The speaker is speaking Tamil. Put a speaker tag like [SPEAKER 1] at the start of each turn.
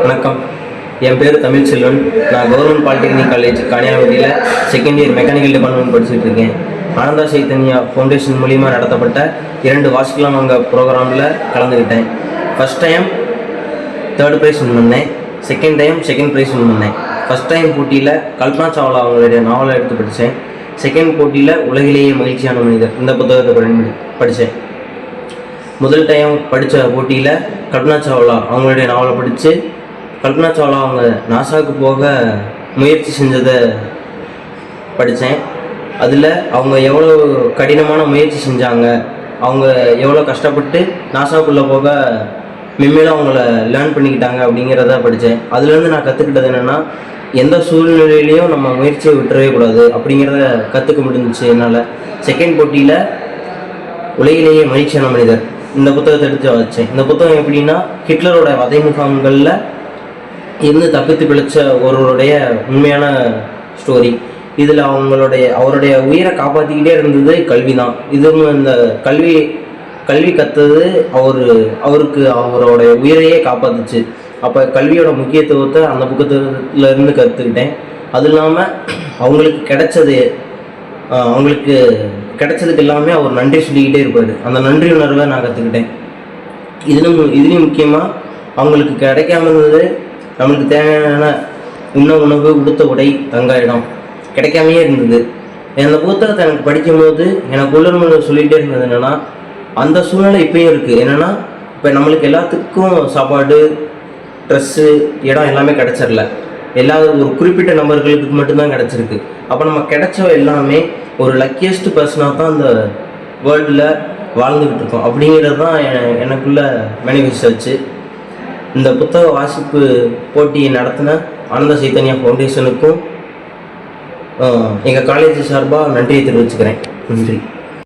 [SPEAKER 1] வணக்கம். என் பேர் தமிழ்செல்வன். நான் கவர்மெண்ட் பாலிடெக்னிக் காலேஜ் கன்னியாகுமரியில் செகண்ட் இயர் மெக்கானிக்கல் டிபார்ட்மெண்ட் படிச்சுட்டு இருக்கேன். ஆனந்தா சைத்தன்யா ஃபவுண்டேஷன் மூலிமா நடத்தப்பட்ட 2 வாசிக்கலாம் வாங்க ப்ரோக்ராமில் கலந்துக்கிட்டேன். First time 3rd prize win பண்ணேன். Second time 2nd prize win பண்ணேன். ஃபஸ்ட் டைம் போட்டியில் கல்பனா சாவ்லா அவங்களுடைய நாவலை எடுத்து படித்தேன். செகண்ட் போட்டியில் உலகிலேயே மகிழ்ச்சியான மனிதர் இந்த புத்தகத்தை படித்தேன். முதல் டைம் படித்த போட்டியில் கல்பனா சாவ்லா அவங்களுடைய நாவலை படித்து கல்பனா சாவ்லா அவங்க நாசாவுக்கு போக முயற்சி செஞ்சதை படித்தேன். அதில் அவங்க எவ்வளோ கடினமான முயற்சி செஞ்சாங்க, அவங்க எவ்வளோ கஷ்டப்பட்டு நாசாவுக்குள்ளே போக மென்மேலும் அவங்கள லேர்ன் பண்ணிக்கிட்டாங்க அப்படிங்கிறத படித்தேன். அதுலேருந்து நான் கற்றுக்கிட்டது என்னென்னா, எந்த சூழ்நிலையிலையும் நம்ம முயற்சியை விட்டுறவே கூடாது அப்படிங்கிறத கற்றுக்க முடிஞ்சிச்சு என்னால். செகண்ட் போட்டியில் உலகிலேயே மகிழ்ச்சியான மனிதர் இந்த புத்தகத்தை எடுத்து வச்சேன். இந்த புத்தகம் எப்படின்னா, ஹிட்லரோட வதை முகாம்களில் இருந்து தப்பித்து பிழைச்ச ஒருவருடைய உண்மையான ஸ்டோரி. இதில் அவருடைய உயிரை காப்பாற்றிக்கிட்டே இருந்தது கல்வி தான். இதுவும் இந்த கல்வி கற்றது அவருக்கு அவருடைய உயிரையே காப்பாற்றுச்சு. அப்போ கல்வியோட முக்கியத்துவத்தை அந்த புத்தகத்திலேருந்து கற்றுக்கிட்டேன். அது இல்லாமல் அவங்களுக்கு கிடைச்சதுக்கு எல்லாமே அவர் நன்றி சொல்லிக்கிட்டே இருப்பார். அந்த நன்றி உணர்வை நான் கற்றுக்கிட்டேன். இதுலேயும் முக்கியமாக அவங்களுக்கு கிடைக்காம இருந்தது நம்மளுக்கு தேவையான உணவு, உடுத்த உடை, தங்க இடம் கிடைக்காமையே இருந்தது. அந்த புத்தகத்தை எனக்கு படிக்கும்போது எனக்கு உள்ளுணர்வு சொல்லிகிட்டே இருந்தது என்னென்னா, அந்த சூழ்நிலை இப்போயும் இருக்குது. என்னென்னா, இப்போ நம்மளுக்கு எல்லாத்துக்கும் சாப்பாடு, ட்ரெஸ்ஸு, இடம் எல்லாமே கிடச்சிடல. ஒரு குறிப்பிட்ட நபர்களுக்கு மட்டும்தான் கிடச்சிருக்கு. அப்போ நம்ம கிடைச்ச எல்லாமே ஒரு லக்கியஸ்ட் பர்சனாக தான் அந்த வேர்ல்டில் வாழ்ந்துக்கிட்டு இருக்கோம் அப்படிங்கிறது தான் எனக்குள்ள மேனிஃபெஸ்டாச்சு. இந்த புத்தக வாசிப்பு போட்டியை நடத்தின ஆனந்தா சைத்தன்யா ஃபவுண்டேஷனுக்கும் எங்கள் காலேஜ் சார்பாக நன்றியை தெரிவிச்சுக்கிறேன். நன்றி.